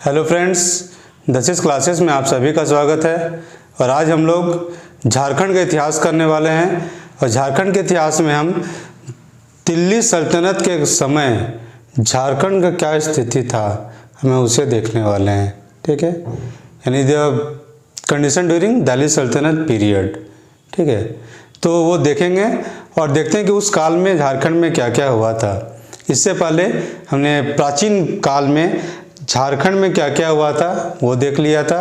Hello friends, दसिस classes में आप सभी का स्वागत है। और आज हम लोग झारखंड का इतिहास करने वाले हैं। और झारखंड के इतिहास में हम दिल्ली सल्तनत के समय झारखंड का क्या स्थिति था हमें उसे देखने वाले हैं। ठीक है, यानी द कंडीशन ड्यूरिंग दिल्ली सल्तनत पीरियड। ठीक है, तो वो देखेंगे और देखते हैं कि उस काल में झारखंड में क्या क्या हुआ था। इससे पहले हमने प्राचीन काल में झारखंड में क्या क्या हुआ था वो देख लिया था,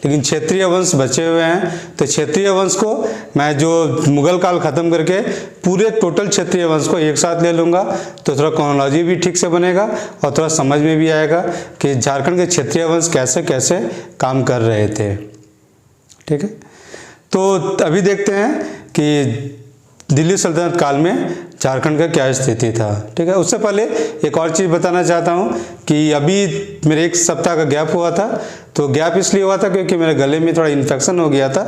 लेकिन क्षेत्रीय वंश बचे हुए हैं। तो क्षेत्रीय वंश को मैं जो मुगल काल ख़त्म करके पूरे टोटल क्षेत्रीय वंश को एक साथ ले लूँगा, तो थोड़ा क्रोनोलॉजी भी ठीक से बनेगा और थोड़ा समझ में भी आएगा कि झारखंड के क्षेत्रीय वंश कैसे कैसे काम कर रहे थे। ठीक है, तो अभी देखते हैं कि दिल्ली सल्तनत काल में झारखंड का क्या स्थिति था। ठीक है, उससे पहले एक और चीज़ बताना चाहता हूँ कि अभी मेरे एक सप्ताह का गैप हुआ था। तो गैप इसलिए हुआ था क्योंकि मेरे गले में थोड़ा इन्फेक्शन हो गया था,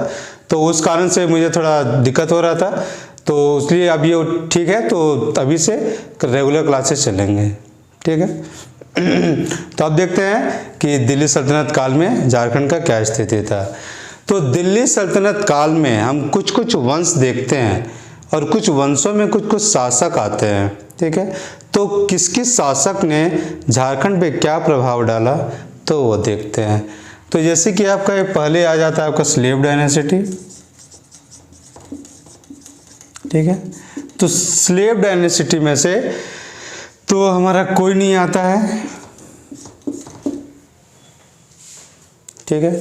तो उस कारण से मुझे थोड़ा दिक्कत हो रहा था। तो इसलिए अभी वो ठीक है, तो अभी से रेगुलर क्लासेस चलेंगे। ठीक है तो अब देखते हैं कि दिल्ली सल्तनत काल में झारखंड का क्या स्थिति था। तो दिल्ली सल्तनत काल में हम कुछ कुछ वंश देखते हैं और कुछ वंशों में कुछ कुछ शासक आते हैं। ठीक है, तो किस किस शासक ने झारखंड पे क्या प्रभाव डाला तो वो देखते हैं। तो जैसे कि आपका एक पहले आ जाता है आपका स्लेव डायनेसिटी। ठीक है, तो स्लेव डायनेसिटी में से तो हमारा कोई नहीं आता है। ठीक है,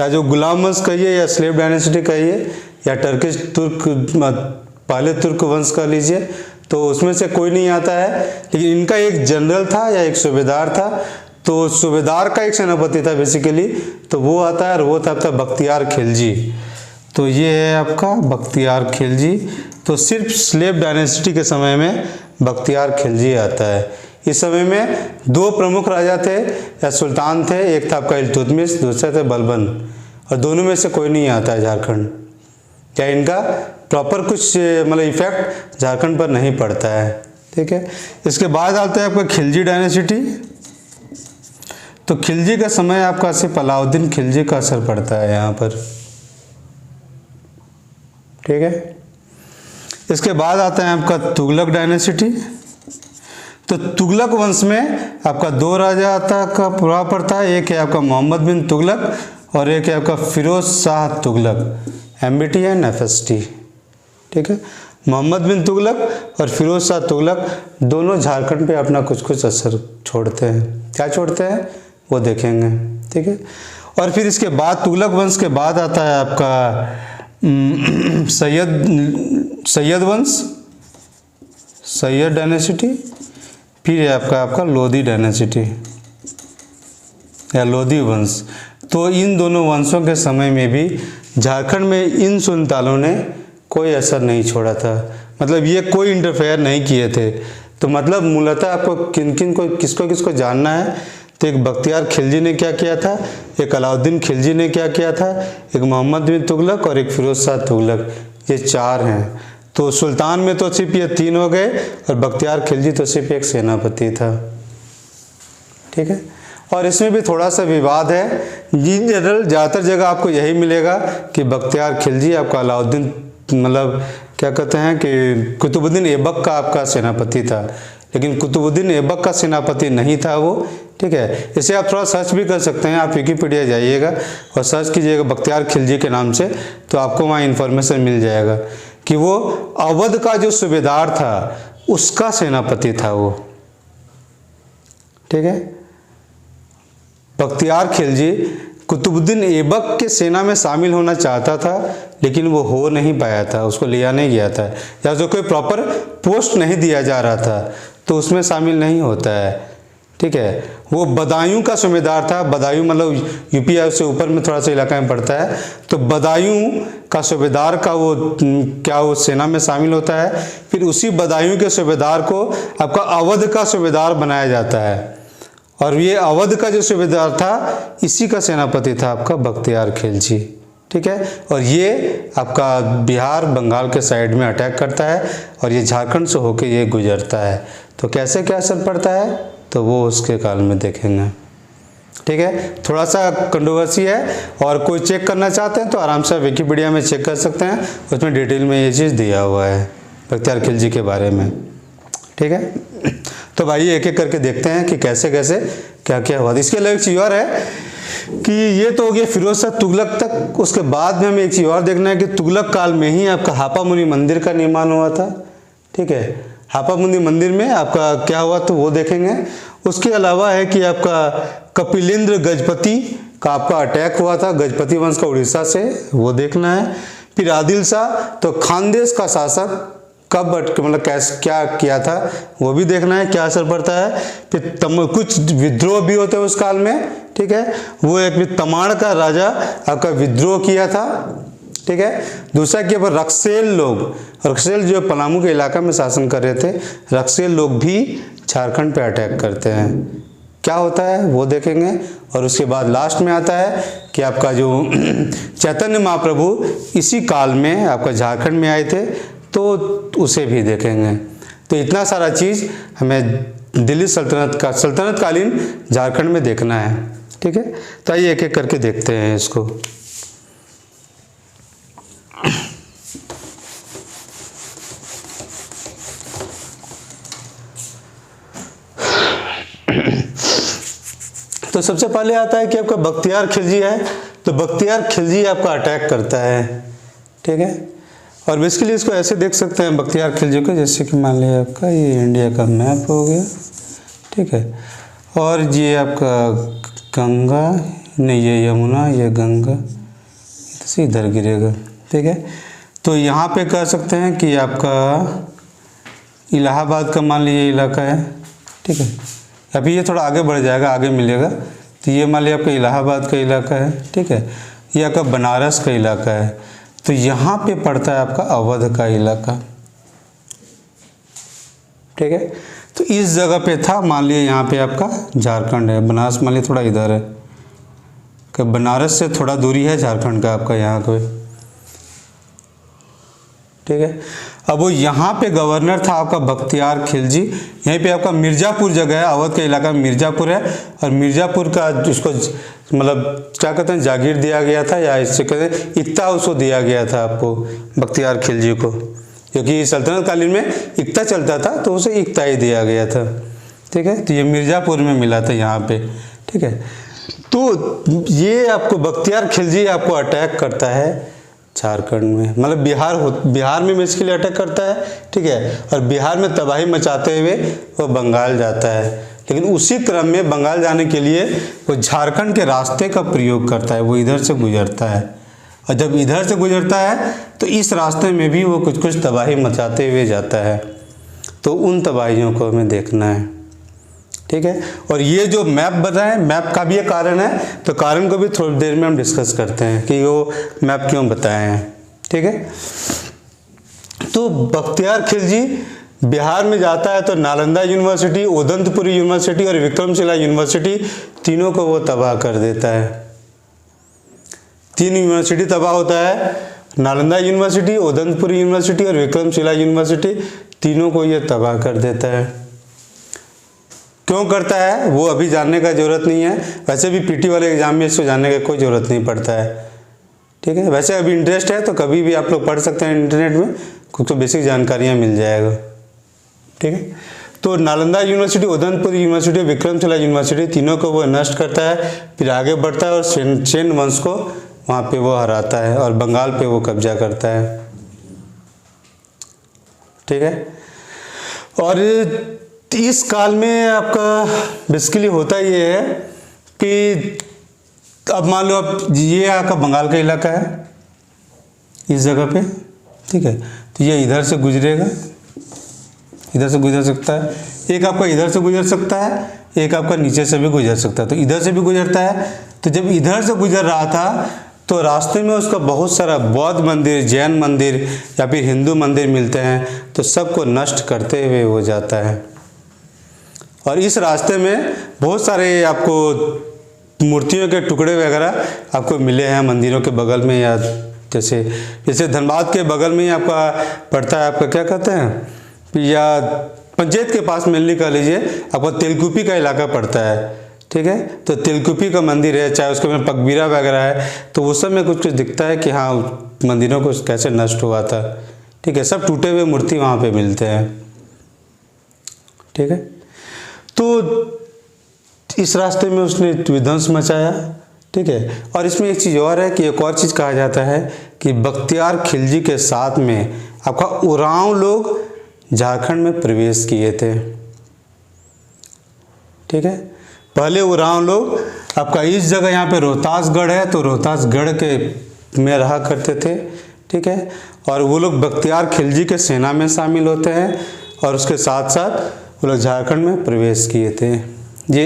या जो गुलाम वंश कहिए या स्लेव डायनेसिटी कहिए या टर्किश तुर्क पहले तुर्क वंश का लीजिए, तो उसमें से कोई नहीं आता है। लेकिन इनका एक जनरल था या एक सूबेदार था। तो सूबेदार का एक सेनापति था बेसिकली, तो वो आता है और वो था बख्तियार खिलजी। तो ये है आपका बख्तियार खिलजी। तो सिर्फ स्लेव डायनेसिटी के समय में बख्तियार खिलजी आता है। इस समय में दो प्रमुख राजा थे या सुल्तान थे, एक था आपका इल्तुतमिश, दूसरे थे बलबन, और दोनों में से कोई नहीं आता है झारखंड। क्या इनका प्रॉपर कुछ मतलब इफेक्ट झारखंड पर नहीं पड़ता है। ठीक है, इसके बाद आता है आपका खिलजी डायनेसिटी। तो खिलजी का समय आपका सिर्फ अलाउद्दीन खिलजी का असर पड़ता है यहाँ पर। ठीक है, इसके बाद आता है आपका तुगलक डायनेसिटी। तो तुगलक वंश में आपका दो राजा आता का प्रभाव पड़ता है, एक है आपका मोहम्मद बिन तुगलक और एक है आपका Firoz Shah Tughlaq, MBT and FST। ठीक है, मोहम्मद बिन तुगलक और फिरोज शाह तुगलक दोनों झारखंड पे अपना कुछ कुछ असर छोड़ते हैं। क्या छोड़ते हैं वो देखेंगे। ठीक है, और फिर इसके बाद तुगलक वंश के बाद आता है आपका सैयद वंश, सैयद डायनेसिटी। फिर है आपका लोधी डायनेसिटी या लोधी वंश। तो इन दोनों वंशों के समय में भी झारखंड में इन सुल्तानों ने कोई असर नहीं छोड़ा था, मतलब ये कोई इंटरफेयर नहीं किए थे। तो मतलब मूलतः आपको किसको किसको जानना है, तो एक बख्तियार खिलजी ने क्या किया था, एक अलाउद्दीन खिलजी ने क्या किया था, एक मोहम्मद बिन तुगलक और एक फिरोज शाह तुगलक, ये चार हैं। तो सुल्तान में तो सिर्फ ये तीन हो गए और बख्तियार खिलजी तो सिर्फ एक सेनापति था। ठीक है, और इसमें भी थोड़ा सा विवाद है। इन जनरल ज़्यादातर जगह आपको यही मिलेगा कि बख्तियार खिलजी आपका अलाउद्दीन मतलब क्या कहते हैं कि कुतुबुद्दीन ऐबक का आपका सेनापति था, लेकिन कुतुबुद्दीन ऐबक का सेनापति नहीं था वो। ठीक है, इसे आप थोड़ा सर्च भी कर सकते हैं, आप विकिपीडिया जाइएगा और सर्च कीजिएगा बख्तियार खिलजी के नाम से, तो आपको वहाँ इन्फॉर्मेशन मिल जाएगा कि वो अवध का जो सूबेदार था उसका सेनापति था वो। ठीक है, बख्तियार खिलजी कुतुबुद्दीन ऐबक के सेना में शामिल होना चाहता था, लेकिन वो हो नहीं पाया था, उसको लिया नहीं गया था, या जो कोई प्रॉपर पोस्ट नहीं दिया जा रहा था तो उसमें शामिल नहीं होता है। ठीक है, वो बदायूं का सूबेदार था। बदायूं मतलब यूपी से ऊपर में थोड़ा सा इलाका में पड़ता है। तो बदायूं का सूबेदार का वो सेना में शामिल होता है। फिर उसी बदायूं के सूबेदार को आपका अवध का सूबेदार बनाया जाता है, और ये अवध का जो सूबेदार था इसी का सेनापति था आपका बख्तियार खिलजी। ठीक है, और ये आपका बिहार बंगाल के साइड में अटैक करता है और ये झारखंड से होके ये गुजरता है। तो कैसे क्या असर पड़ता है तो वो उसके काल में देखेंगे। ठीक है, थोड़ा सा कंट्रोवर्सी है, और कोई चेक करना चाहते हैं तो आराम से विकिपीडिया में चेक कर सकते हैं, उसमें डिटेल में ये चीज़ दिया हुआ है बख्तियार खिलजी के बारे में। ठीक है, तो भाई एक एक करके देखते हैं कि कैसे कैसे क्या क्या हुआ। इसके अलावा एक चीज़ और है कि ये तो हो गया फिरोज शाह तुगलक तक। उसके बाद में हमें एक चीज़ और देखना है कि तुगलक काल में ही आपका हापा मुनि मंदिर का निर्माण हुआ था। ठीक है, हापा मुनि मंदिर में आपका क्या हुआ तो वो देखेंगे। उसके अलावा है कि आपका कपिलेंद्र गजपति का आपका अटैक हुआ था, गजपति वंश का उड़ीसा से, वो देखना है। फिर आदिल शाह तो खानदेश का शासक कब मतलब कैसे क्या किया था वो भी देखना है, क्या असर पड़ता है। फिर कुछ विद्रोह भी होते हैं उस काल में। ठीक है, वो एक तमाड़ का राजा आपका विद्रोह किया था। ठीक है, दूसरा के ऊपर रक्सेल लोग, रक्सेल जो पलामू के इलाका में शासन कर रहे थे, रक्सेल लोग भी झारखंड पे अटैक करते हैं। क्या होता है वो देखेंगे। और उसके बाद लास्ट में आता है कि आपका जो चैतन्य महाप्रभु इसी काल में आपका झारखंड में आए थे, तो उसे भी देखेंगे। तो इतना सारा चीज़ हमें दिल्ली सल्तनत कालीन झारखंड में देखना है। ठीक है, तो आइए एक एक करके देखते हैं इसको। तो सबसे पहले आता है कि आपका बख्तियार खिलजी है, तो बख्तियार खिलजी आपका अटैक करता है। ठीक है, और बेसिकली इसको ऐसे देख सकते हैं बख्तियार खिलजी को, जैसे कि मान लिया आपका ये इंडिया का मैप हो गया। ठीक है, और ये आपका गंगा नहीं, ये यमुना, ये गंगा, तो इधर गिरेगा। ठीक है, तो यहाँ पे कह सकते हैं कि आपका इलाहाबाद का मान लीजिए इलाका है। ठीक है, अभी ये थोड़ा आगे बढ़ जाएगा, आगे मिलेगा। तो ये मान लिया आपका इलाहाबाद का इलाका है। ठीक है, ये आपका बनारस का इलाका है। तो यहाँ पे पड़ता है आपका अवध का इलाका। ठीक है, तो इस जगह पे था, मान लिया यहाँ पे आपका झारखंड है। बनारस मान लिया थोड़ा इधर है, कि बनारस से थोड़ा दूरी है झारखंड का आपका यहाँ पे। ठीक है, अब वो यहाँ पे गवर्नर था आपका बख्तियार खिलजी। यहीं पे आपका मिर्ज़ापुर जगह है, अवध के इलाका में मिर्ज़ापुर है, और मिर्ज़ापुर का उसको मतलब क्या कहते हैं जागीर दिया गया था, या इससे कहते हैं इक्ता उसको दिया गया था आपको बख्तियार खिलजी को, क्योंकि सल्तनत कालीन में इक्ता चलता था तो उसे इक्ता ही दिया गया था। ठीक है, तो ये मिर्ज़ापुर में मिला था यहाँ पे। ठीक है, तो ये आपको बख्तियार खिलजी आपको अटैक करता है झारखंड में, मतलब बिहार में बेसिकली अटैक करता है। ठीक है, और बिहार में तबाही मचाते हुए वो बंगाल जाता है, लेकिन उसी क्रम में बंगाल जाने के लिए वो झारखंड के रास्ते का प्रयोग करता है, वो इधर से गुजरता है। और जब इधर से गुजरता है तो इस रास्ते में भी वो कुछ कुछ तबाही मचाते हुए जाता है, तो उन तबाहियों को हमें देखना है। ठीक है, और ये जो मैप बताएं, मैप का भी एक कारण है, तो कारण को भी थोड़ी देर में हम डिस्कस करते हैं कि वो मैप क्यों बताए हैं। ठीक है, तो बख्तियार खिलजी बिहार में जाता है तो नालंदा यूनिवर्सिटी, उदंतपुरी यूनिवर्सिटी और विक्रमशिला यूनिवर्सिटी तीनों को वो तबाह कर देता है। 3 यूनिवर्सिटी तबाह होता है, नालंदा यूनिवर्सिटी, उदंतपुरी यूनिवर्सिटी और विक्रमशिला यूनिवर्सिटी, तीनों को ये तबाह कर देता है। क्यों करता है वो अभी जानने का ज़रूरत नहीं है, वैसे भी पीटी वाले एग्जाम में इसको जानने का कोई ज़रूरत नहीं पड़ता है। ठीक है, वैसे अभी इंटरेस्ट है तो कभी भी आप लोग पढ़ सकते हैं इंटरनेट में, कुछ तो बेसिक जानकारियाँ मिल जाएगा। ठीक है, तो Nalanda university, Udantapur university, Vikramshila university तीनों को वो नष्ट करता है, फिर आगे बढ़ता है और सेन वंश को वहाँ पे वो हराता है और बंगाल पे वो कब्जा करता है। ठीक है, और इस काल में आपका बेसिकली होता ये है कि अब मान लो अब ये आपका बंगाल का इलाका है इस जगह पे। ठीक है, तो ये इधर से गुजरेगा, इधर से गुजर सकता है, एक आपका इधर से गुजर सकता है, एक आपका नीचे से भी गुजर सकता है। तो इधर से भी गुजरता है, तो जब इधर से गुजर रहा था तो रास्ते में उसका बहुत सारा बौद्ध मंदिर, जैन मंदिर या फिर हिंदू मंदिर मिलते हैं, तो सबको नष्ट करते हुए वो जाता है। और इस रास्ते में बहुत सारे आपको मूर्तियों के टुकड़े वगैरह आपको मिले हैं मंदिरों के बगल में, या जैसे धनबाद के बगल में ही आपका पड़ता है, आपका क्या कहते हैं, या पंचायत के पास मेनली कह लीजिए आपका तेलकुपी का इलाका पड़ता है, ठीक है। तो तेलकुपी का मंदिर है, चाहे उसके में पकबीरा वगैरह है, तो वो सब में कुछ कुछ दिखता है कि हाँ मंदिरों को कैसे नष्ट हुआ था, ठीक है। सब टूटे हुए मूर्ति वहाँ पे मिलते हैं, ठीक है। तो इस रास्ते में उसने विध्वंस मचाया, ठीक है। और इसमें एक चीज़ और है कि एक और चीज़ कहा जाता है कि बख्तियार खिलजी के साथ में आपका उरांव लोग झारखंड में प्रवेश किए थे, ठीक है। पहले उरांव लोग आपका इस जगह यहाँ पे रोहतासगढ़ है, तो रोहतासगढ़ के में रहा करते थे, ठीक है। और वो लोग बख्तियार खिलजी के सेना में शामिल होते हैं और उसके साथ साथ वो लोग झारखंड में प्रवेश किए थे। ये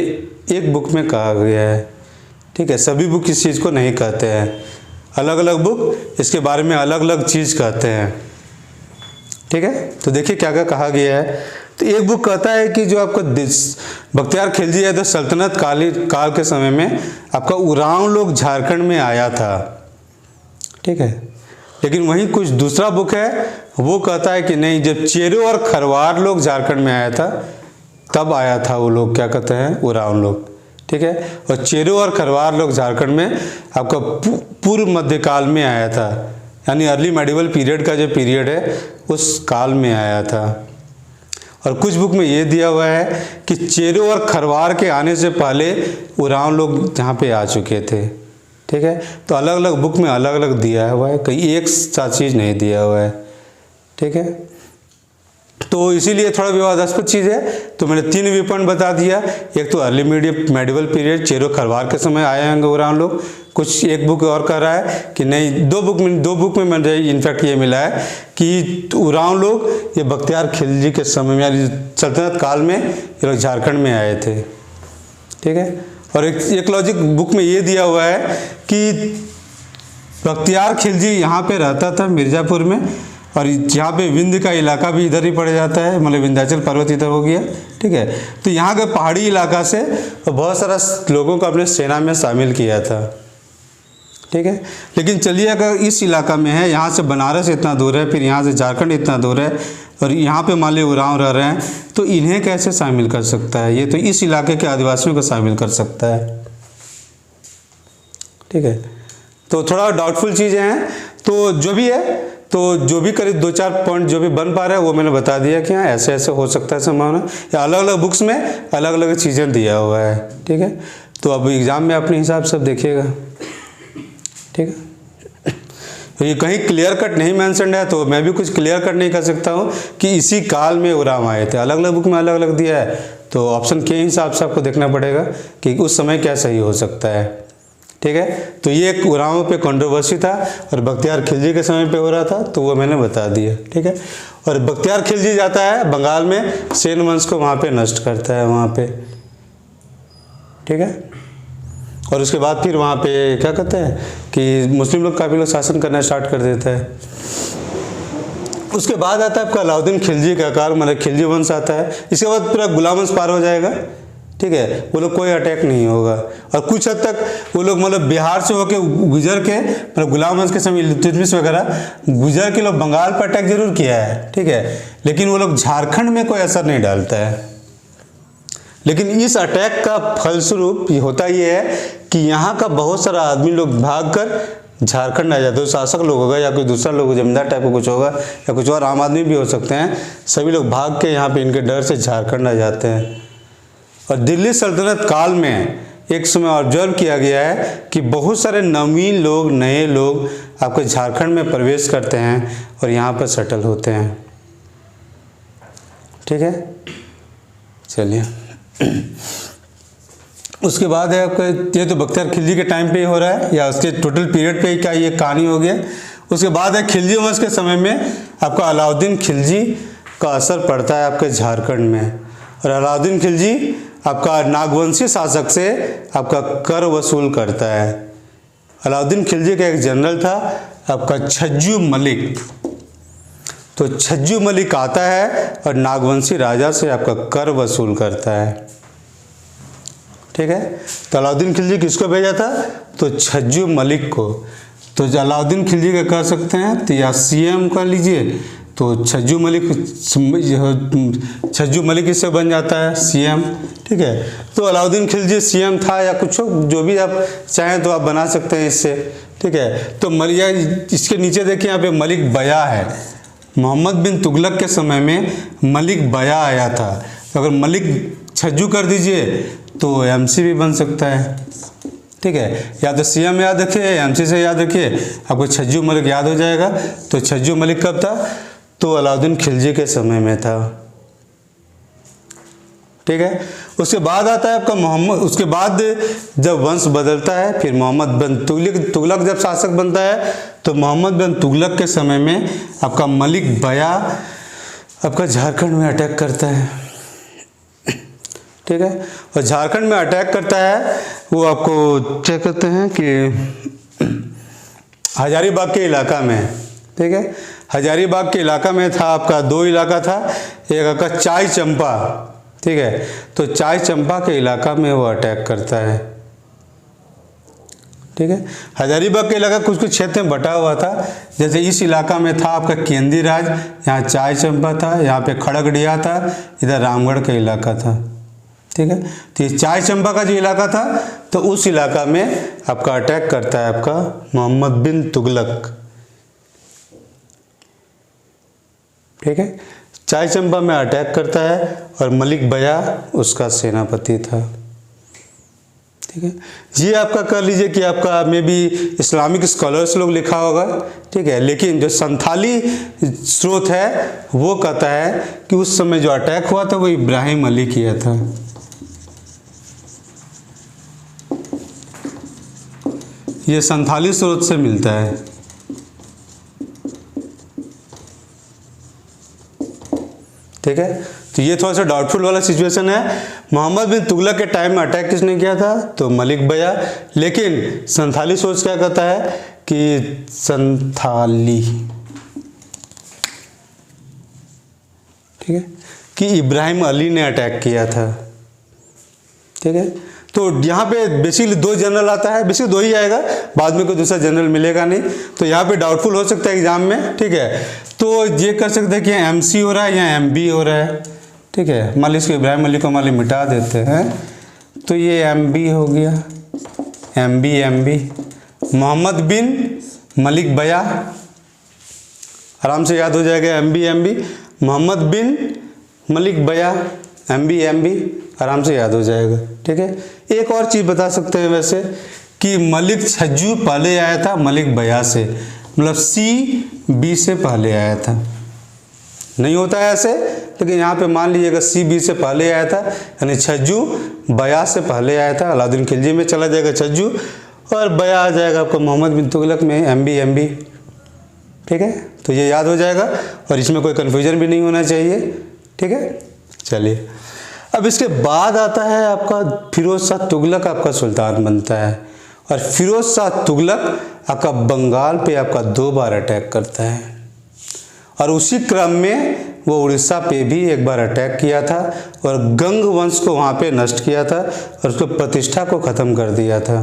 एक बुक में कहा गया है, ठीक है। सभी बुक इस चीज़ को नहीं कहते हैं, अलग अलग बुक इसके बारे में अलग अलग चीज़ कहते हैं, ठीक है। तो देखिए क्या क्या कहा गया है। तो एक बुक कहता है कि जो आपका बख्तियार खिलजी है तो सल्तनत काल के समय में आपका उरांव लोग झारखंड में आया था, ठीक है। लेकिन वहीं कुछ दूसरा बुक है वो कहता है कि नहीं, जब चेरो और खरवार लोग झारखंड में आया था तब आया था वो लोग, क्या कहते हैं, उरांव लोग, ठीक है। और चेरो और खरवार लोग झारखंड में आपका पूर्व मध्यकाल में आया था, यानी अर्ली मेडिवल पीरियड का जो पीरियड है उस काल में आया था। और कुछ बुक में ये दिया हुआ है कि चेरो और खरवार के आने से पहले उरांव लोग यहाँ पे आ चुके थे, ठीक है। तो अलग अलग बुक में अलग अलग दिया हुआ है, कहीं एक सा चीज़ नहीं दिया हुआ है, ठीक है। तो इसीलिए थोड़ा विवादास्पद चीज़ है। तो मैंने 3 व्यू पॉइंट बता दिया। एक तो early medieval period Chero Kharwar के समय आए होंगे उरांव लोग। कुछ एक बुक और कह रहा है कि नहीं, दो बुक में मुझे इनफैक्ट ये मिला है कि उरांव लोग ये बख्तियार खिलजी के समय में यानी सल्तनत काल में ये लोग झारखंड में आए थे, ठीक है। और एक लॉजिक बुक में ये दिया हुआ है कि बख्तियार खिलजी यहाँ पे रहता था मिर्ज़ापुर में, और यहाँ पे विंध्य का इलाका भी इधर ही पड़ जाता है, मतलब विंध्याचल पर्वत इधर हो गया, ठीक है। तो यहाँ के पहाड़ी इलाका से बहुत सारा लोगों को अपने सेना में शामिल किया था, ठीक है। लेकिन चलिए अगर इस इलाका में है, यहाँ से बनारस इतना दूर है, फिर यहाँ से झारखंड इतना दूर है, और यहाँ पे मान लीजिए उरांव रह रहे हैं, तो इन्हें कैसे शामिल कर सकता है? ये तो इस इलाके के आदिवासियों को शामिल कर सकता है, ठीक है। तो थोड़ा डाउटफुल चीज़ें हैं। तो जो भी है, तो जो भी करीब 2-4 पॉइंट जो भी बन पा रहा है वो मैंने बता दिया कि हाँ ऐसे ऐसे हो सकता है संभावना, या अलग अलग बुक्स में अलग अलग चीज़ें दिया हुआ है, ठीक है। तो अब एग्ज़ाम में अपने हिसाब से देखिएगा, ठीक है। तो ये कहीं क्लियर कट नहीं मेंशन्ड है, तो मैं भी कुछ क्लियर कट नहीं कर सकता हूँ कि इसी काल में उरांव आए थे। अलग अलग बुक में अलग अलग दिया है, तो ऑप्शन के हिसाब से आपको देखना पड़ेगा कि उस समय क्या सही हो सकता है, ठीक है। तो ये एक उरांव पे कंट्रोवर्सी था और बख्तियार खिलजी के समय पे हो रहा था, तो वो मैंने बता दिया, ठीक है। और बख्तियार खिलजी जाता है बंगाल में, सेन वंश को वहाँ पे नष्ट करता है वहाँ पे, ठीक है। और उसके बाद फिर वहाँ पे क्या कहते हैं कि मुस्लिम लोग काफ़ी लोग शासन करना स्टार्ट कर देता है। उसके बाद आता है आपका अलाउद्दीन खिलजी का काल, मतलब खिलजी वंश आता है। इसके बाद पूरा गुलाम वंश पार हो जाएगा, ठीक है। वो लोग कोई अटैक नहीं होगा, और कुछ हद तक वो लोग मतलब बिहार से होके गुजर के, मतलब गुलाम वंश के समय इल्तुतमिश वगैरह गुजर के लोग बंगाल पर अटैक जरूर किया है, ठीक है। लेकिन वो लोग झारखंड में कोई असर नहीं डालता है। लेकिन इस अटैक का फलस्वरूप होता ये है कि यहाँ का बहुत सारा आदमी लोग भागकर झारखंड आ जाते हैं। शासक लोग होगा या कोई दूसरा लोग जमींदार टाइप का कुछ होगा या कुछ और आम आदमी भी हो सकते हैं, सभी लोग भाग के यहाँ पे इनके डर से झारखंड आ जाते हैं। और दिल्ली सल्तनत काल में एक समय ऑब्जर्व किया गया है कि बहुत सारे नवीन लोग, नए लोग आपके झारखंड में प्रवेश करते हैं और यहाँ पर सेटल होते हैं, ठीक है। चलिए उसके बाद है आपका, ये तो बख्तियार खिलजी के टाइम पे ही हो रहा है या उसके टोटल पीरियड पे ही क्या ये कहानी हो गया। उसके बाद है खिलजी वंश के समय में आपका अलाउद्दीन खिलजी का असर पड़ता है आपके झारखंड में। और अलाउद्दीन खिलजी आपका नागवंशी शासक से आपका कर वसूल करता है। अलाउद्दीन खिलजी का एक जनरल था आपका छज्जू मलिक। तो छज्जू मलिक आता है और नागवंशी राजा से आपका कर वसूल करता है, ठीक है। तो अलाउद्दीन खिलजी किसको भेजा था? तो छज्जू मलिक को। तो अलाउद्दीन खिलजी का कर सकते हैं तो या सीएम कर लीजिए, तो छज्जू मलिक इससे बन जाता है सीएम। ठीक है, तो अलाउद्दीन खिलजी सीएम था या कुछ जो भी आप चाहें तो आप बना सकते हैं इससे। ठीक है, तो इसके नीचे देखिए यहाँ पे मलिक बया है। मोहम्मद बिन तुगलक के समय में मलिक बया आया था, तो अगर मलिक छज्जू कर दीजिए तो एमसी भी बन सकता है। ठीक है, या तो सीएम याद रखिए या एमसी से याद रखिए, आपको छज्जू मलिक याद हो जाएगा। तो छज्जू मलिक कब था? तो अलाउद्दीन खिलजी के समय में था। ठीक है, उसके बाद आता है आपका मोहम्मद। उसके बाद जब वंश बदलता है, फिर मोहम्मद बिन तुगलक जब शासक बनता है, तो मोहम्मद बिन तुगलक के समय में आपका मलिक बया आपका झारखंड में अटैक करता है। ठीक है, और झारखंड में अटैक करता है, वो आपको क्या कहते हैं कि हजारीबाग के इलाका में। ठीक है, हजारीबाग के इलाका में था आपका, दो इलाका था, एक आपका चाय चंपा। ठीक है, तो चाय चंपा के इलाका में वो अटैक करता है। ठीक है, हजारीबाग के इलाका कुछ कुछ क्षेत्र में बटा हुआ था, जैसे इस इलाका में था आपका केंदी राज, यहाँ चाय चंपा था, यहाँ पे खड़गडिया था, इधर रामगढ़ का इलाका था। ठीक है, तो ये चाय चंपा का जो इलाका था, तो उस इलाका में आपका अटैक करता है आपका मोहम्मद बिन तुगलक। ठीक है, चाय चंपा में अटैक करता है और मलिक बया उसका सेनापति था। ठीक है, ये आपका कर लीजिए कि आपका मे बी इस्लामिक स्कॉलर्स लोग लिखा होगा। ठीक है, लेकिन जो संथाली स्रोत है वो कहता है कि उस समय जो अटैक हुआ था वो इब्राहिम अली किया था। ये संथाली स्रोत से मिलता है। ठीक है, तो ये थोड़ा सा डाउटफुल वाला सिचुएशन है। मोहम्मद बिन तुगलक के टाइम में अटैक किसने किया था? तो मलिक बया। लेकिन संथाली सोच क्या कहता है कि संथाली, ठीक है, कि इब्राहिम अली ने अटैक किया था। ठीक है, तो यहाँ पे बेसिकली दो जनरल आता है, बेसिकली दो ही आएगा, बाद में कोई दूसरा जनरल मिलेगा नहीं, तो यहाँ पे डाउटफुल हो सकता है एग्जाम में। ठीक है, तो ये कर सकते हैं कि एमसी हो रहा है या एमबी हो रहा है। ठीक है, मान लीजिए इसको इब्राहिम अली को मान लीजिए मिटा देते हैं, तो ये एमबी हो गया, एमबी। मोहम्मद बिन मलिक बया, आराम से याद हो जाएगा, एमबी। मोहम्मद बिन मलिक बया, एमबी, आराम से याद हो जाएगा। ठीक है, एक और चीज़ बता सकते हैं वैसे कि मलिक छज्जू पहले आया था मलिक बया से, मतलब सी बी से पहले आया था। नहीं होता है ऐसे, लेकिन यहाँ पे मान लीजिएगा सी बी से पहले आया था, यानी छज्जू बया से पहले आया था। अलाउद्दीन खिलजी में चला जाएगा छज्जू, और बया आ जाएगा आपको मोहम्मद बिन तुगलक में एमबी। ठीक है, तो ये याद हो जाएगा और इसमें कोई कन्फ्यूजन भी नहीं होना चाहिए। ठीक है, चलिए अब इसके बाद आता है आपका फिरोज शाह तुगलक आपका सुल्तान बनता है, और फिरोज शाह तुगलक आपका बंगाल पे आपका 2 बार अटैक करता है, और उसी क्रम में वो उड़ीसा पे भी एक बार अटैक किया था और गंग वंश को वहाँ पे नष्ट किया था और उसको प्रतिष्ठा को ख़त्म कर दिया था।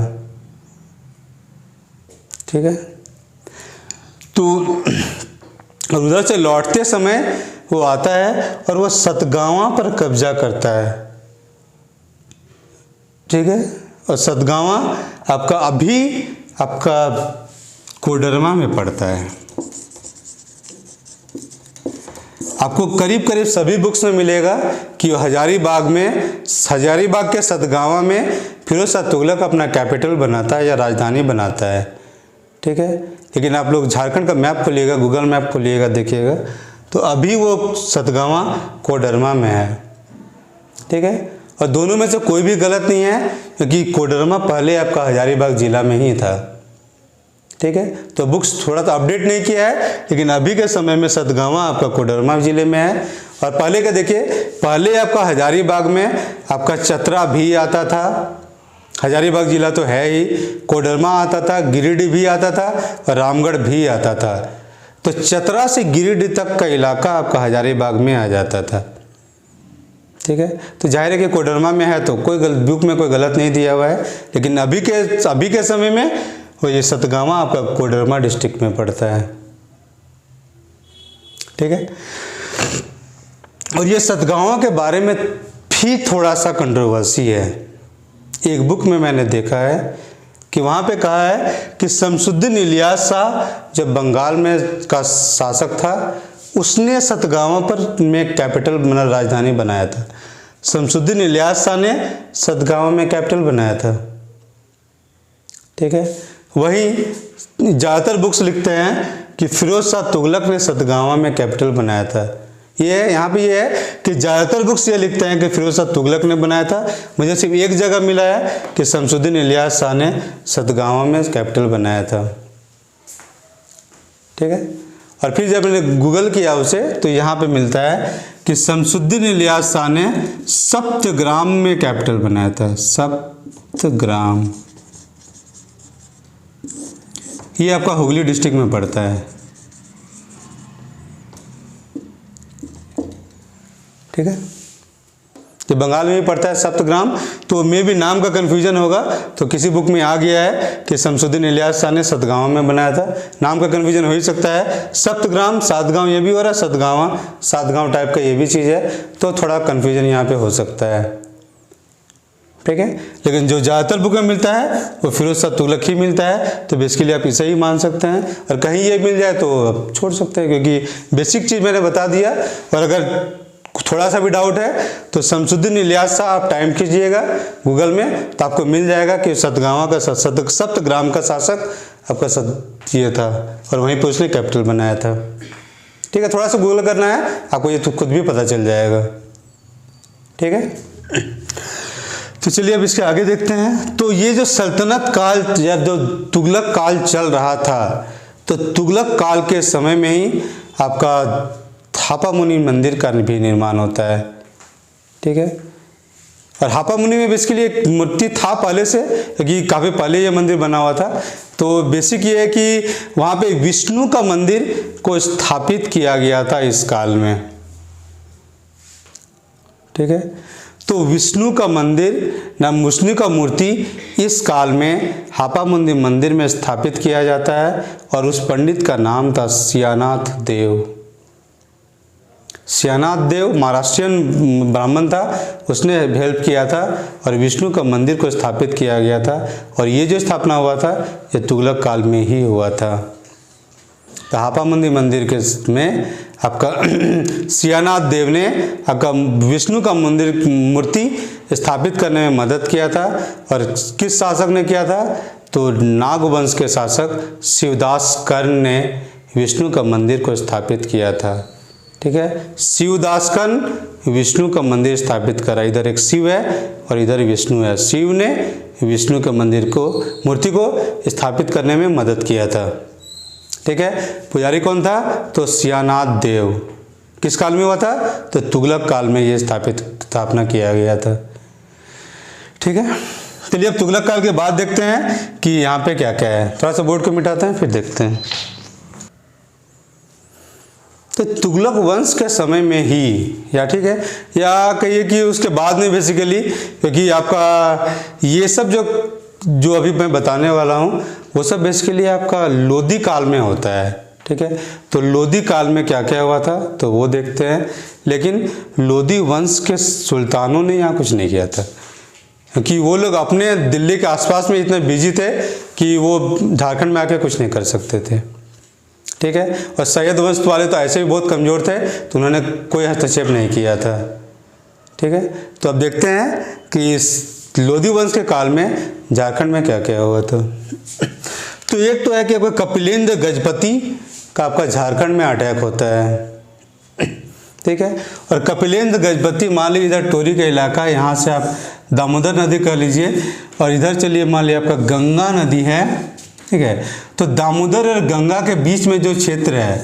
ठीक है, तो उधर से लौटते समय वो आता है और वो सतगावा पर कब्जा करता है। ठीक है, और सतगावा आपका अभी आपका कोडरमा में पड़ता है। आपको करीब करीब सभी बुक्स में मिलेगा कि हजारीबाग के सतगावा में फिरोज शाह तुगलक अपना कैपिटल बनाता है या राजधानी बनाता है। ठीक है, लेकिन आप लोग झारखंड का मैप खोलिएगा, गूगल मैप खोलिएगा, देखिएगा तो अभी वो सतगावा कोडरमा में है। ठीक है, और दोनों में से कोई भी गलत नहीं है, क्योंकि कोडरमा पहले आपका हजारीबाग जिला में ही था। ठीक है, तो बुक्स थोड़ा सा अपडेट नहीं किया है, लेकिन अभी के समय में सतगावा आपका कोडरमा जिले में है। और पहले का देखिए, पहले आपका हजारीबाग में आपका चतरा भी आता था, हजारीबाग जिला तो है ही, कोडरमा आता था, गिरिडीह भी आता था और रामगढ़ भी आता था। तो चतरा से गिरिडीह तक का इलाका आपका हजारीबाग में आ जाता था। ठीक है, तो जाहिर है कि कोडरमा में है तो कोई बुक में कोई गलत नहीं दिया हुआ है, लेकिन अभी के समय में वो ये सतगावा आपका कोडरमा डिस्ट्रिक्ट में पड़ता है। ठीक है। और ये सतगावा के बारे में भी थोड़ा सा कंट्रोवर्सी है। एक बुक में मैंने देखा है कि वहाँ पे कहा है कि शमसुद्दीन इलियास शाह जब बंगाल में का शासक था, उसने सतगावा पर में कैपिटल मतलब राजधानी बनाया था। शमसुद्दीन इलियास शाह ने सतगावा में कैपिटल बनाया था, ठीक है। वहीं ज़्यादातर बुक्स लिखते हैं कि फिरोज शाह तुगलक ने सतगावा में कैपिटल बनाया था। ये यहाँ पे ये है कि ज़्यादातर बुक्स ये लिखते हैं कि फिरोज शाह तुगलक ने बनाया था। मुझे सिर्फ एक जगह मिला है कि शमसुद्दीन इलियास शाह ने सतगावा में कैपिटल बनाया था, ठीक है। और फिर जब मैंने गूगल किया उसे तो यहाँ पे मिलता है कि शमसुद्दीन इलियास शाह ने सप्तग्राम में कैपिटल बनाया था। सप्तग्राम ये आपका हुगली डिस्ट्रिक्ट में पड़ता है, ठीक है। तो बंगाल में भी पड़ता है सप्तग्राम। तो मे भी नाम का कन्फ्यूजन होगा, तो किसी बुक में आ गया है कि शमसुद्दीन इलियास शाह ने सतगावा में बनाया था। नाम का कन्फ्यूजन हो ही सकता है। सप्तग्राम सातगांव ये भी हो रहा है, सतगावा सातगांव टाइप का ये भी चीज़ है, तो थोड़ा कन्फ्यूजन यहाँ पे हो सकता है, ठीक है। लेकिन जो ज़्यादातर बुक में मिलता है वो फिरोज शाह तुगलक ही मिलता है, तो बेसिकली आप इसे ही मान सकते हैं। और कहीं ये मिल जाए तो आप छोड़ सकते हैं, क्योंकि बेसिक चीज़ मैंने बता दिया। और अगर थोड़ा सा भी डाउट है तो शमसुद्दीन इलियास शाह आप टाइम कीजिएगा गूगल में, तो आपको मिल जाएगा कि सतगावा का सप्तग्राम का शासक आपका ये था, और वहीं पर उसने कैपिटल बनाया था, ठीक है। थोड़ा सा गूगल करना है आपको, ये तो खुद भी पता चल जाएगा, ठीक है। तो चलिए अब इसके आगे देखते हैं। तो ये जो सल्तनत काल या जो तुगलक काल चल रहा था, तो तुगलक काल के समय में ही आपका हापा मुनि मंदिर का भी निर्माण होता है, ठीक है। और हापा मुनि में बेसिकली एक मूर्ति था पहले से, क्योंकि काफ़ी पहले ये मंदिर बना हुआ था। तो बेसिक ये है कि वहाँ पे विष्णु का मंदिर को स्थापित किया गया था इस काल में, ठीक है। तो विष्णु का मंदिर ना विष्णु का मूर्ति इस काल में हापा मुनि मंदिर में स्थापित किया जाता है, और उस पंडित का नाम था सियानाथ देव। सियानाथ देव महाराष्ट्रियन ब्राह्मण था, उसने हेल्प किया था और विष्णु का मंदिर को स्थापित किया गया था। और ये जो स्थापना हुआ था ये तुगलक काल में ही हुआ था। तो हापा मुनि मंदिर के में आपका सियानाथ देव ने आपका विष्णु का मंदिर मूर्ति स्थापित करने में मदद किया था। और किस शासक ने किया था? तो नागवंश के शासक शिवदास कर्ण ने विष्णु का मंदिर को स्थापित किया था, ठीक है। शिवदास कर्ण विष्णु का मंदिर स्थापित करा। इधर एक शिव है और इधर विष्णु है। शिव ने विष्णु के मंदिर को मूर्ति को स्थापित करने में मदद किया था, ठीक है। पुजारी कौन था? तो सियानाथ देव। किस काल में हुआ था? तो तुगलक काल में ये स्थापना किया गया था, ठीक है। चलिए अब तुगलक काल के बाद देखते हैं कि यहाँ पे क्या क्या है। थोड़ा सा बोर्ड को मिटाते हैं फिर देखते हैं। तो तुगलक वंश के समय में ही या ठीक है या कहिए कि उसके बाद में बेसिकली, क्योंकि आपका ये सब जो अभी मैं बताने वाला हूँ वो सब बेसिकली आपका लोधी काल में होता है, ठीक है। तो लोधी काल में क्या क्या हुआ था तो वो देखते हैं। लेकिन लोधी वंश के सुल्तानों ने यहाँ कुछ नहीं किया था, क्योंकि वो लोग अपने दिल्ली के आसपास में इतने बिजी थे कि वो झारखंड में आके कुछ नहीं कर सकते थे, ठीक है। और सैयद वंश वाले तो ऐसे भी बहुत कमज़ोर थे तो उन्होंने कोई हस्तक्षेप नहीं किया था, ठीक है। तो अब देखते हैं कि इस लोधी वंश के काल में झारखंड में क्या क्या हुआ था। तो एक तो है कि आपका कपिलेंद्र गजपति का आपका झारखंड में अटैक होता है, ठीक है। और कपिलेंद्र गजपति मान लीजिए इधर टोरी का इलाका है, यहाँ से आप दामोदर नदी कर लीजिए और इधर चलिए मान लीजिए आपका गंगा नदी है, ठीक है। तो दामोदर और गंगा के बीच में जो क्षेत्र है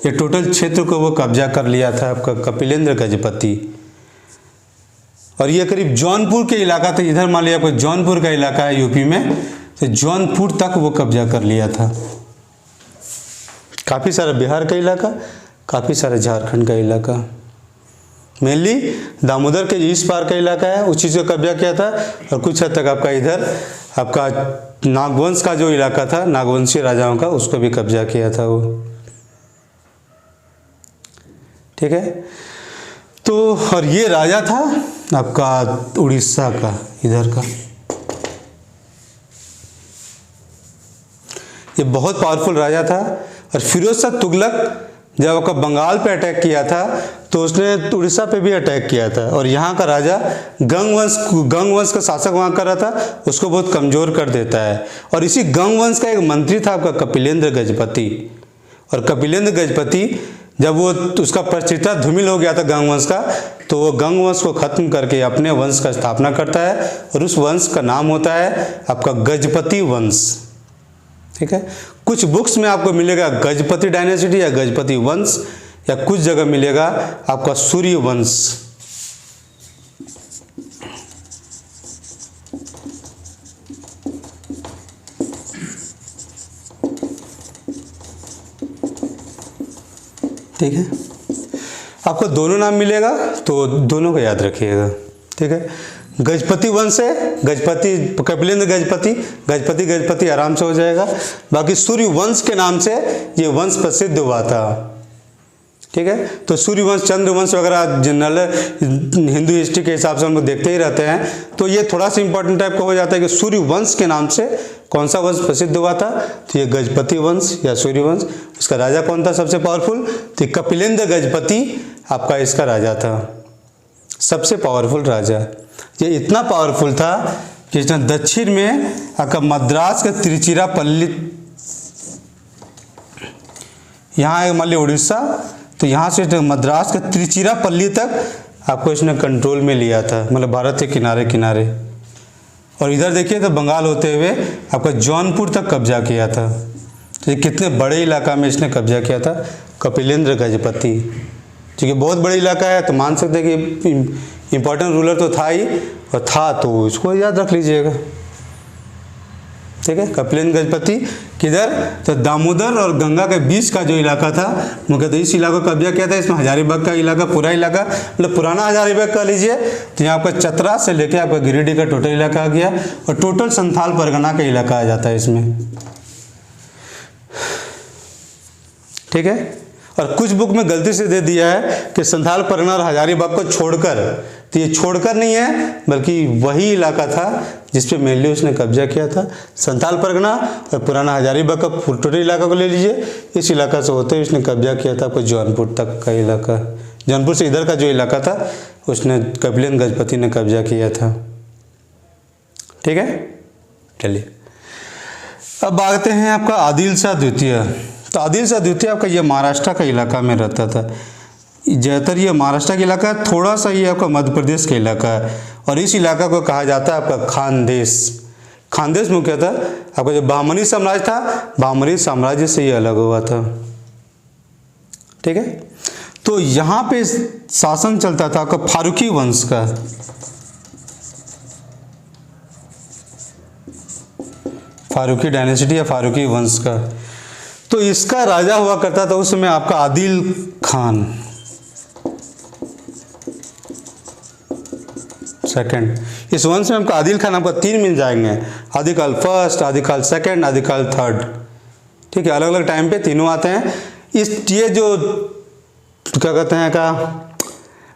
ये टोटल क्षेत्र को वो कब्जा कर लिया था आपका कपिलेंद्र गजपति। और ये करीब जौनपुर के इलाका था, इधर मान लिया आपको जौनपुर का इलाका है यूपी में, तो जौनपुर तक वो कब्जा कर लिया था। काफ़ी सारा बिहार का इलाका, काफ़ी सारा झारखंड का इलाका, मेनली दामोदर के इस पार का इलाका है उस चीज़ को कब्जा किया था। और कुछ हद तक आपका इधर आपका नागवंश का जो इलाका था नागवंशी राजाओं का उसको भी कब्जा किया था वो। ठीक है। तो और ये राजा था आपका उड़ीसा का, इधर का। ये बहुत पावरफुल राजा था। और फिरोज शाह तुगलक जब आपका बंगाल पे अटैक किया था तो उसने उड़ीसा पे भी अटैक किया था, और यहाँ का राजा गंग वंश का शासक वहाँ कर रहा था, उसको बहुत कमज़ोर कर देता है। और इसी गंग वंश का एक मंत्री था आपका कपिलेंद्र गजपति। और कपिलेंद्र गजपति जब वो उसका प्रतिष्ठा धूमिल हो गया था गंग वंश का, तो वो गंग वंश को ख़त्म करके अपने वंश का स्थापना करता है, और उस वंश का नाम होता है आपका गजपति वंश। ठीक है। कुछ बुक्स में आपको मिलेगा गजपति डायनेसिटी या गजपति वंश, या कुछ जगह मिलेगा आपका सूर्य वंश। ठीक है। आपको दोनों नाम मिलेगा तो दोनों को याद रखिएगा। ठीक है। गजपति वंश है, गजपति कपिलेंद्र गजपति आराम से हो जाएगा। बाकी सूर्य वंश के नाम से ये वंश प्रसिद्ध हुआ था। ठीक है। तो सूर्य वंश, चंद्र वंश वगैरह जनरल हिंदू हिस्ट्री के हिसाब से हम लोग देखते ही रहते हैं, तो ये थोड़ा सा इंपॉर्टेंट टाइप का हो जाता है कि सूर्य वंश के नाम से कौन सा वंश प्रसिद्ध हुआ था, तो ये गजपति वंश या सूर्य वंश। उसका राजा कौन था सबसे पावरफुल, तो कपिलेंद्र गजपति आपका इसका राजा था, सबसे पावरफुल राजा। ये इतना पावरफुल था कि इसने दक्षिण में आपका मद्रास के तिरुचिरापल्ली, यहाँ है मान लीजिए उड़ीसा, तो यहाँ से मद्रास के तिरुचिरापल्ली तक आपको इसने कंट्रोल में लिया था, मतलब भारत के किनारे किनारे। और इधर देखिए तो बंगाल होते हुए आपका जौनपुर तक कब्जा किया था। तो ये कितने बड़े इलाका में इसने कब्जा किया था कपिलेंद्र गजपति। क्योंकि बहुत बड़ा इलाका है तो मान सकते हैं कि इम्पोर्टेंट रूलर तो था ही, और था तो इसको याद रख लीजिएगा। ठीक है। कपिलेंद्र गजपति किधर, तो दामोदर और गंगा के बीच का जो इलाका था, मुख्यतः इस इलाके को कब्जा किया था। इसमें हजारीबाग का इलाका, पूरा इलाका मतलब पुराना हजारीबाग कह लीजिए, तो यहाँ आपका चतरा से लेके आपका गिरिडीह का टोटल इलाका आ गया, और टोटल संथाल परगना का इलाका आ जाता है इसमें। ठीक है। और कुछ बुक में गलती से दे दिया है कि संथाल परगना और हजारीबाग को छोड़कर, तो ये छोड़कर नहीं है बल्कि वही इलाका था जिस पे मेनली उसने कब्जा किया था। संथाल परगना और पुराना हजारीबाग का टोटल इलाका को ले लीजिए, इस इलाका से होते हुए उसने कब्जा किया था आपको जौनपुर तक का इलाका। जौनपुर से इधर का जो इलाका था उसने कपिलेंद्र गजपति ने कब्जा किया था। ठीक है। चलिए अब आते हैं आपका आदिल शाह द्वितीय। तो आदिल शाह द्वितीय आपका ये महाराष्ट्र का इलाका में रहता था। ज़्यादातर ये महाराष्ट्र का इलाका है, थोड़ा सा ये आपका मध्य प्रदेश का इलाका है, और इस इलाका को कहा जाता है आपका खानदेश। खानदेश मुख्यतः आपका जो बहमनी साम्राज्य था, बहमनी साम्राज्य से ये अलग हुआ था। ठीक है। तो यहाँ पे शासन चलता था आपका फारूकी वंश का। फारूकी डायनेसिटी या फारूकी वंश का। तो इसका राजा हुआ करता था उस समय आपका आदिल खान सेकंड। इस वंश में आपका आदिल खान आपका 3 मिल जाएंगे, आदिकाल फर्स्ट, आदिकाल सेकंड, आदिकाल थर्ड। ठीक है। अलग अलग टाइम पे तीनों आते हैं। ये जो क्या कहते हैं का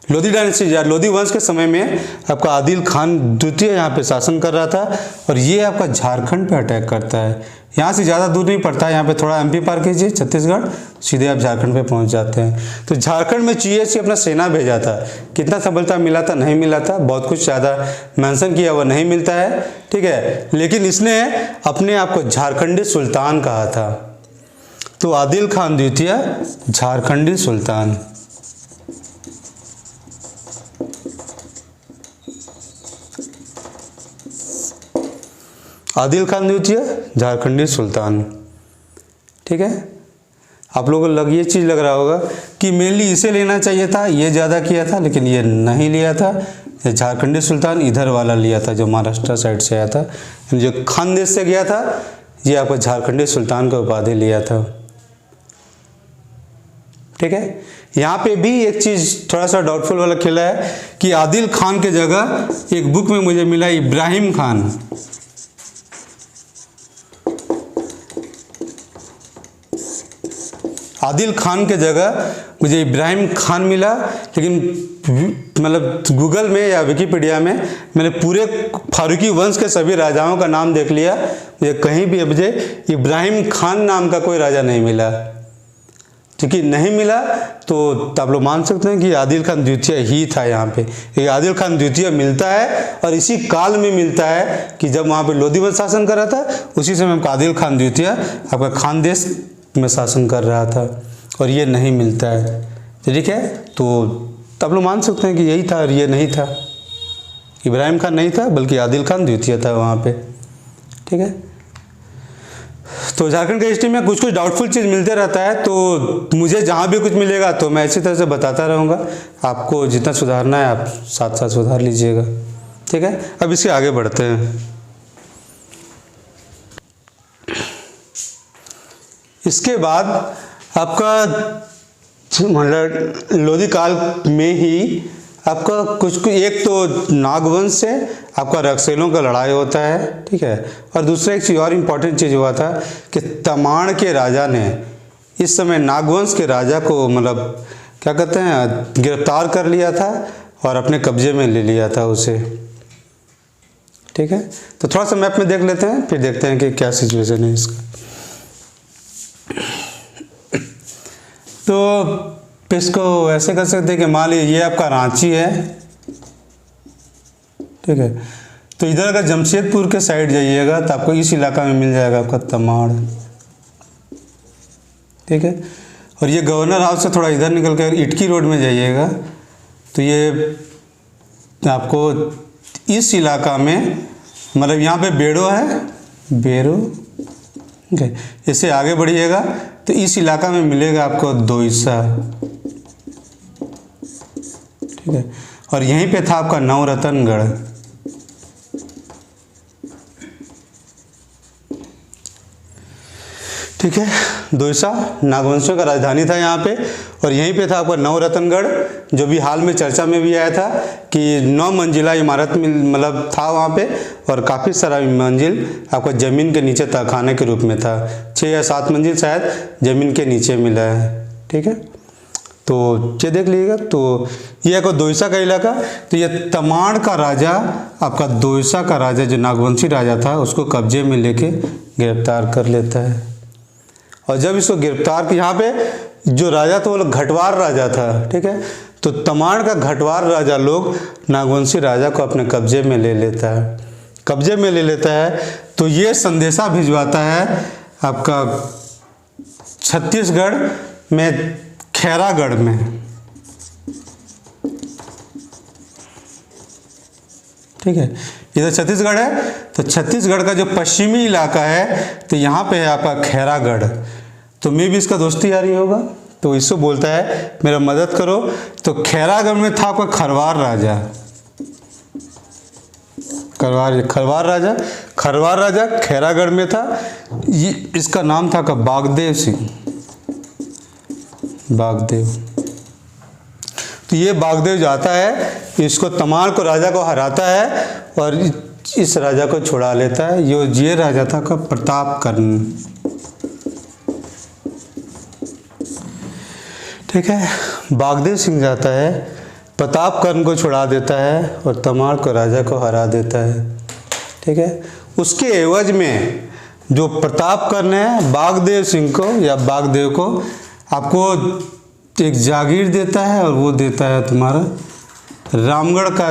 लोधी डायनेस्टी या लोधी वंश के समय में आपका आदिल खान द्वितीय यहाँ पे शासन कर रहा था, और ये आपका झारखंड पे अटैक करता है। यहाँ से ज़्यादा दूर नहीं पड़ता है, यहाँ पे थोड़ा एमपी पार कीजिए, छत्तीसगढ़, सीधे आप झारखंड पे पहुँच जाते हैं। तो झारखंड में GSC अपना सेना भेजा था। कितना सफलता मिला था, नहीं मिला था, बहुत कुछ ज़्यादा मेंशन किया हुआ नहीं मिलता है। ठीक है। लेकिन इसने अपने आप को झारखंडी सुल्तान कहा था। तो आदिल खान द्वितीय झारखंडी सुल्तान। आदिल खान द्वितीय झारखंडी सुल्तान। ठीक है। आप लोगों को ये चीज़ लग रहा होगा कि मेनली इसे लेना चाहिए था, ये ज़्यादा किया था, लेकिन ये नहीं लिया था। झारखंडी सुल्तान इधर वाला लिया था जो महाराष्ट्र साइड से आया था, जो खानदेश से गया था, ये आपको झारखंडी सुल्तान का उपाधि लिया था। ठीक है। यहाँ पे भी एक चीज़ थोड़ा सा डाउटफुल वाला खेला है कि आदिल खान के जगह एक बुक में मुझे मिला इब्राहिम खान। आदिल खान के जगह मुझे इब्राहिम खान मिला, लेकिन मतलब गूगल में या विकिपीडिया में मैंने पूरे फारूकी वंश के सभी राजाओं का नाम देख लिया, मुझे कहीं भी मुझे इब्राहिम खान नाम का कोई राजा नहीं मिला। क्योंकि नहीं मिला तो आप लोग मान सकते हैं कि आदिल खान द्वितीय ही था यहाँ पे। ये आदिल खान द्वितीय मिलता है और इसी काल में मिलता है कि जब वहाँ पे लोधी वंश शासन कर रहा था, उसी समय आदिल खान द्वितीय आपका खानदेश में शासन कर रहा था, और ये नहीं मिलता है। ठीक है, तो आप लोग मान सकते हैं कि यही था और ये नहीं था, इब्राहिम खान नहीं था बल्कि आदिल खान द्वितीय था वहाँ पे। ठीक है, तो झारखंड के हिस्ट्री में कुछ कुछ डाउटफुल चीज़ मिलते रहता है, तो मुझे जहाँ भी कुछ मिलेगा तो मैं इसी तरह से बताता रहूँगा। आपको जितना सुधारना है आप साथ साथ सुधार लीजिएगा। ठीक है, अब इसके आगे बढ़ते हैं। इसके बाद आपका मतलब लोधी काल में ही आपका कुछ एक तो नागवंश से आपका रक्सेलों का लड़ाई होता है। ठीक है, और दूसरा एक चीज़ और इम्पॉर्टेंट चीज़ हुआ था कि तमाण के राजा ने इस समय नागवंश के राजा को मतलब क्या कहते हैं गिरफ्तार कर लिया था और अपने कब्जे में ले लिया था उसे। ठीक है, तो थोड़ा सा मैप में देख लेते हैं, फिर देखते हैं कि क्या सिचुएशन है इसका। तो इसको ऐसे कर सकते हैं कि मान लीजिए ये आपका रांची है। ठीक है, तो इधर अगर जमशेदपुर के साइड जाइएगा तो आपको इस इलाका में मिल जाएगा आपका तमाड़। ठीक है, और ये गवर्नर हाउस से थोड़ा इधर निकल कर इटकी रोड में जाइएगा तो ये आपको इस इलाका में मतलब यहाँ पे बेड़ो है, बेड़ो। ठीक है, इससे आगे बढ़िएगा तो इस इलाका में मिलेगा आपको दोईसा। ठीक है, और यहीं पे था आपका नवरत्नगढ़। ठीक है, दोईसा नागवंशियों का राजधानी था यहाँ पे, और यहीं पे था आपका नवरत्नगढ़, जो भी हाल में चर्चा में भी आया था कि 9 मंजिला इमारत में मतलब था वहाँ पे, और काफ़ी सारा मंजिल आपका ज़मीन के नीचे तहखाने के रूप में था। 6 या 7 मंजिल शायद ज़मीन के नीचे मिला है। ठीक है, तो ये देख लीजिएगा। तो ये आपको दोईसा का इलाका, तो ये तमाड़ का राजा आपका दोईसा का राजा जो नागवंशी राजा था उसको कब्जे में लेके गिरफ्तार कर लेता है। और जब इसको गिरफ्तार किया, यहाँ पे जो राजा था वो लोग घटवार राजा था। ठीक है, तो तमाड़ का घटवार राजा लोग नागवंशी राजा को अपने कब्जे में ले लेता है। कब्जे में ले लेता है तो ये संदेशा भिजवाता है आपका छत्तीसगढ़ में खैरागढ़ में। ठीक है, इधर छत्तीसगढ़ है तो छत्तीसगढ़ का जो पश्चिमी इलाका है तो यहाँ पे है आपका खैरागढ़। तो मैं भी इसका दोस्ती यारी होगा, तो इसको बोलता है मेरा मदद करो। तो खैरागढ़ में था आपका खरवार राजा, खरवार राजा खैरागढ़ में था। ये इसका नाम था का बागदेव सिंह, बागदेव। तो ये बागदेव जाता है, इसको तमाड़ को राजा को हराता है और इस राजा को छुड़ा लेता है। ये राजा था का प्रतापकर्ण। ठीक है, बागदेव सिंह जाता है, प्रतापकर्ण को छुड़ा देता है और तमाड़ को राजा को हरा देता है। ठीक है, उसके एवज में जो प्रतापकर्ण है बागदेव सिंह को या बागदेव को आपको एक जागीर देता है, और वो देता है तुम्हारा रामगढ़ का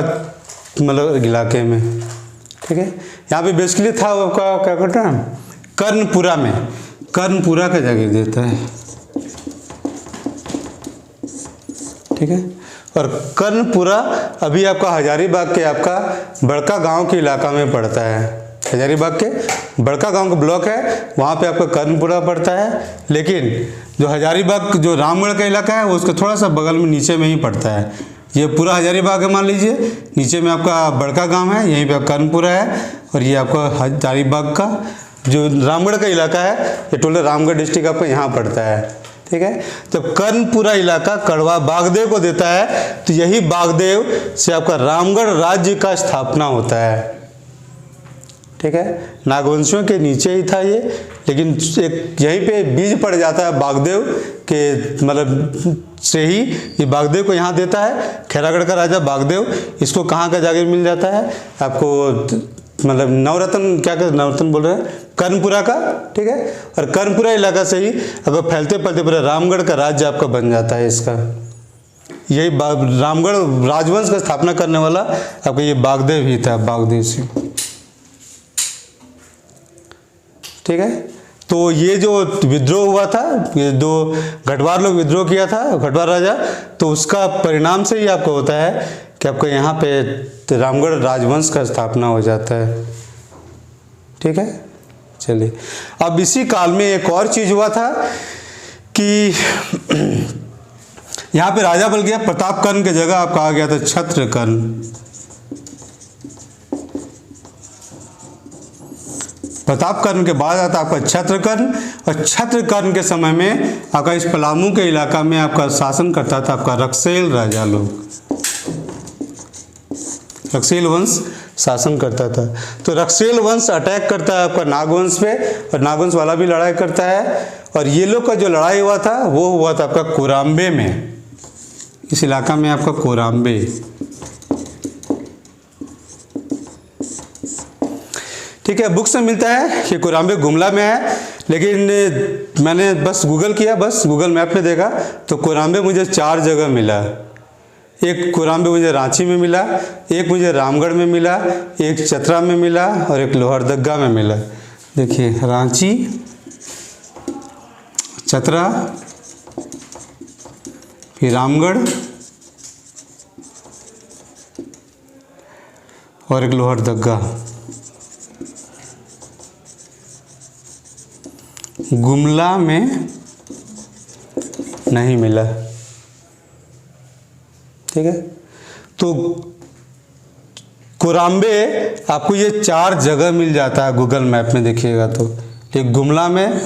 मतलब इलाके में। ठीक है, यहाँ पे बेसिकली था वो क्या कहता है कर्णपुरा में, कर्णपुरा का जागीर देता है। ठीक है, और कर्णपुरा अभी आपका हजारीबाग के आपका बड़का गांव के इलाका में पड़ता है। हजारीबाग के बड़का गांव का ब्लॉक है, वहाँ पे आपका कर्णपुरा पड़ता है। लेकिन जो हजारीबाग जो रामगढ़ का इलाका है वो उसके थोड़ा सा बगल में नीचे में ही पड़ता है। ये पूरा हजारीबाग है मान लीजिए, नीचे में आपका बड़का गांव है, यहीं पे कर्णपुरा है, और ये आपका हजारीबाग का जो रामगढ़ का इलाका है ये टोटल रामगढ़ डिस्ट्रिक्ट आपका यहाँ पड़ता है। ठीक है, तो कर्णपुरा इलाका कड़वा बागदेव को देता है, तो यही बागदेव से आपका रामगढ़ राज्य का स्थापना होता है। ठीक है, नागवंशियों के नीचे ही था ये, लेकिन एक यहीं पे बीज पड़ जाता है बागदेव के मतलब से ही ये बागदेव को यहाँ देता है। खैरागढ़ का राजा बागदेव, इसको कहाँ का जागीर मिल जाता है आपको, मतलब नवरत्न, क्या कहते नवरत्न बोल रहे हैं, कर्णपुरा का, ठीक है। और कर्णपुरा इलाका से ही अगर फैलते फैलते पूरा रामगढ़ का राज्य आपका बन जाता है इसका। यही रामगढ़ राजवंश का स्थापना करने वाला आपका ये बागदेव ही था, बागदेव सिंह, ठीक है। तो ये जो विद्रोह हुआ था, ये दो घटवार लोग विद्रोह किया था, घटवार राजा, तो उसका परिणाम से ही आपको होता है कि आपको यहाँ पे रामगढ़ राजवंश का स्थापना हो जाता है, ठीक है। चलिए, अब इसी काल में एक और चीज हुआ था कि यहाँ पे राजा बन गया प्रतापकर्ण की जगह आपका आ गया था छत्रकर्ण। प्रतापकर्ण के बाद आता आपका छत्रकर्ण, और छत्रकर्ण के समय में आपका इस पलामू के इलाका में आपका शासन करता था आपका रक्सेल राजा लोग, रक्सेल वंश शासन करता था। तो रक्सेल वंश अटैक करता है आपका नागवंश पे, और नागवंश वाला भी लड़ाई करता है। और ये लोग का जो लड़ाई हुआ था वो हुआ था आपका कोराम्बे में, इस इलाका में आपका कोराम्बे, ठीक है। बुक्स में मिलता है कि कोराम्बे गुमला में है, लेकिन मैंने बस गूगल किया, बस गूगल मैप में देखा तो कोराम्बे मुझे 4 जगह मिला। एक कोराम्बे मुझे रांची में मिला, एक मुझे रामगढ़ में मिला, एक चतरा में मिला और एक लोहरदगा में मिला। देखिए, रांची, चतरा, फिर रामगढ़ और एक लोहरदगा। गुमला में नहीं मिला, ठीक है। तो कोराम्बे आपको ये 4 जगह मिल जाता है गूगल मैप में, देखिएगा तो। एक गुमला में,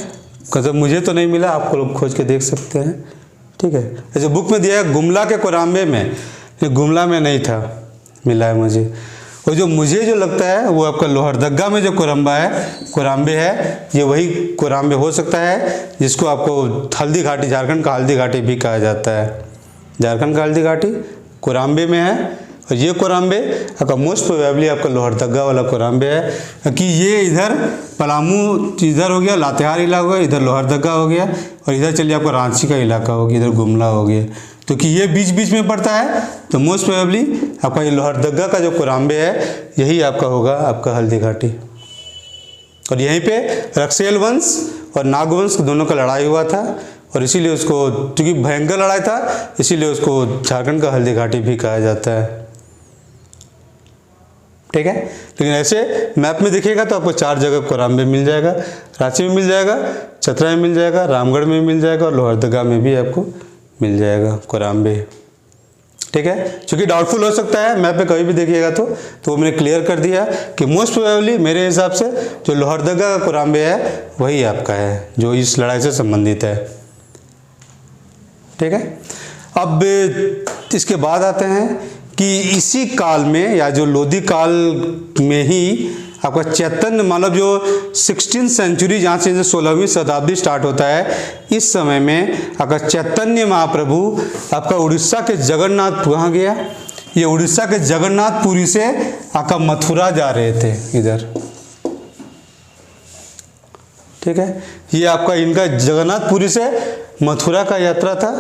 मतलब मुझे तो नहीं मिला, आपको लोग खोज के देख सकते हैं, ठीक है। ऐसे बुक में दिया है गुमला के कोराम्बे में, ये गुमला में नहीं था, मिला है मुझे। और जो मुझे जो लगता है वो आपका लोहरदगा में जो कोराम्बे है, ये वही कोराम्बे हो सकता है जिसको आपको हल्दी घाटी, झारखंड का हल्दी घाटी भी कहा जाता है। झारखंड का हल्दी घाटी कोराम्बे में है, और ये कोराम्बे आपका मोस्ट प्रोबेबली आपका लोहरदगा वाला कोराम्बे है, कि ये इधर पलामू इधर हो गया, लातेहार इलाका हो गया, इधर लोहरदगा हो गया, और इधर चलिए आपका रांची का इलाका हो गया, इधर गुमला हो गया। तो कि ये बीच बीच में पड़ता है, तो मोस्ट प्रोबेबली आपका ये लोहरदगा का जो कोराम्बे है यही आपका होगा आपका हल्दी घाटी। और यहीं पे रक्सेल वंश और नागवंश दोनों का लड़ाई हुआ था, और इसीलिए उसको, क्योंकि भयंकर लड़ाई था, इसीलिए उसको झारखंड का हल्दी घाटी भी कहा जाता है, ठीक है। लेकिन ऐसे मैप में देखिएगा तो आपको 4 जगह कोराम्बे मिल जाएगा, रांची में मिल जाएगा, चतरा में मिल जाएगा, रामगढ़ में मिल जाएगा, और लोहरदगा में भी आपको मिल जाएगा कोराम्बे, ठीक है। क्योंकि डाउटफुल हो सकता है मैप पे कभी भी देखिएगा तो वो मैंने क्लियर कर दिया कि मोस्ट प्रोबेबली मेरे हिसाब से जो लोहरदगा का कोराम्बे है वही आपका है जो इस लड़ाई से संबंधित है, ठीक है। अब इसके बाद आते हैं कि इसी काल में या जो लोधी काल में ही आपका चैतन्य, मतलब जो 16th सेंचुरी जहाँ से 16वीं शताब्दी स्टार्ट होता है, इस समय में आपका चैतन्य महाप्रभु आपका उड़ीसा के जगन्नाथ, कहाँ गया, ये उड़ीसा के जगन्नाथपुरी से आपका मथुरा जा रहे थे इधर, ठीक है। ये आपका इनका जगन्नाथपुरी से मथुरा का यात्रा था,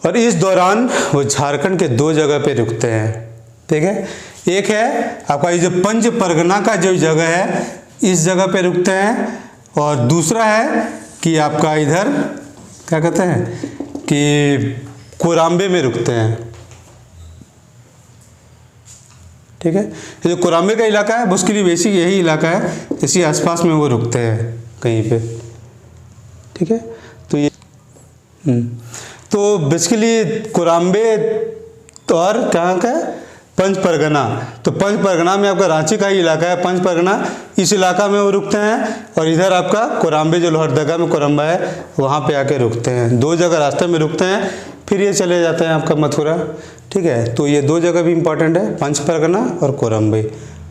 और इस दौरान वो झारखंड के 2 जगह पे रुकते हैं, ठीक है। एक है आपका ये जो पंच परगना का जो जगह है, इस जगह पे रुकते हैं, और दूसरा है कि आपका इधर क्या कहते हैं कि कोराम्बे में रुकते हैं, ठीक है। ये जो कोराम्बे का इलाका है उसके लिए बेसिक यही इलाका है, इसी आसपास में वो रुकते हैं कहीं पे, ठीक है। तो ये तो बेसिकली कोराम्बे और कहाँ का पंच परगना, तो पंच परगना में आपका रांची का ही इलाका है पंच परगना, इस इलाका में वो रुकते हैं, और इधर आपका कोराम्बे जो लोहरदगा में कोरम्बा है वहाँ पे आके रुकते हैं। 2 जगह रास्ते में रुकते हैं, फिर ये चले जाते हैं आपका मथुरा, ठीक है। तो ये 2 जगह भी इंपॉर्टेंट है, पंच परगना और कोरम्बे,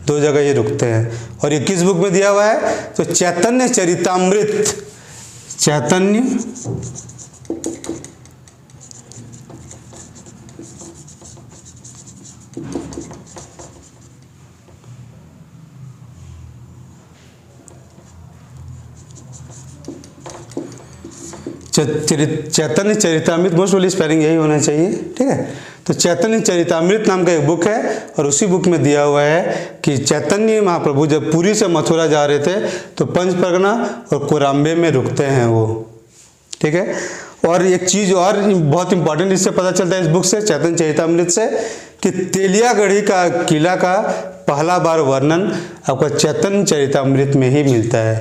2 जगह ये रुकते हैं। और ये किस बुक में दिया हुआ है, तो चैतन्य चरितामृत, चैतन्य चैतन्य चरितामृत, मोस्ट वाली स्पेलिंग यही होना चाहिए, ठीक है। तो चैतन्य चरितामृत नाम का एक बुक है और उसी बुक में दिया हुआ है कि चैतन्य महाप्रभु जब पुरी से मथुरा जा रहे थे तो पंच परगना और कोराम्बे में रुकते हैं वो, ठीक है। और एक चीज़ और बहुत इंपॉर्टेंट इससे पता चलता है इस बुक से, चैतन्य चरितामृत से, कि तेलियागढ़ी का किला का पहला बार वर्णन आपका चैतन्य चरितामृत में ही मिलता है।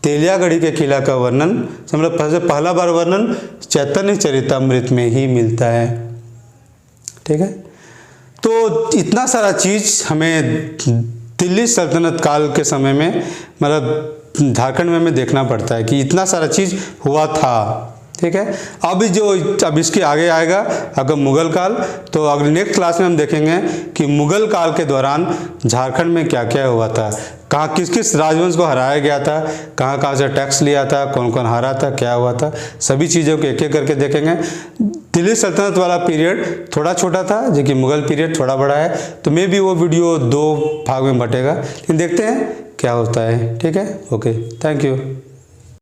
तेलियागढ़ी के किला का वर्णन मतलब पहला बार वर्णन चैतन्य चरितामृत में ही मिलता है, ठीक है। तो इतना सारा चीज़ हमें दिल्ली सल्तनत काल के समय में मतलब झारखंड में हमें देखना पड़ता है कि इतना सारा चीज़ हुआ था, ठीक है। अब इसके आगे आएगा अगर मुग़ल काल, तो अगले नेक्स्ट क्लास में हम देखेंगे कि मुग़ल काल के दौरान झारखंड में क्या क्या हुआ था, कहाँ किस किस राजवंश को हराया गया था, कहाँ कहाँ से टैक्स लिया था, कौन कौन हारा था, क्या हुआ था, सभी चीज़ों को एक एक करके देखेंगे। दिल्ली सल्तनत वाला पीरियड थोड़ा छोटा था, जो कि मुग़ल पीरियड थोड़ा बड़ा है, तो मे भी वो वीडियो 2 भाग में बटेगा, लेकिन देखते हैं क्या होता है, ठीक है। Okay, thank you.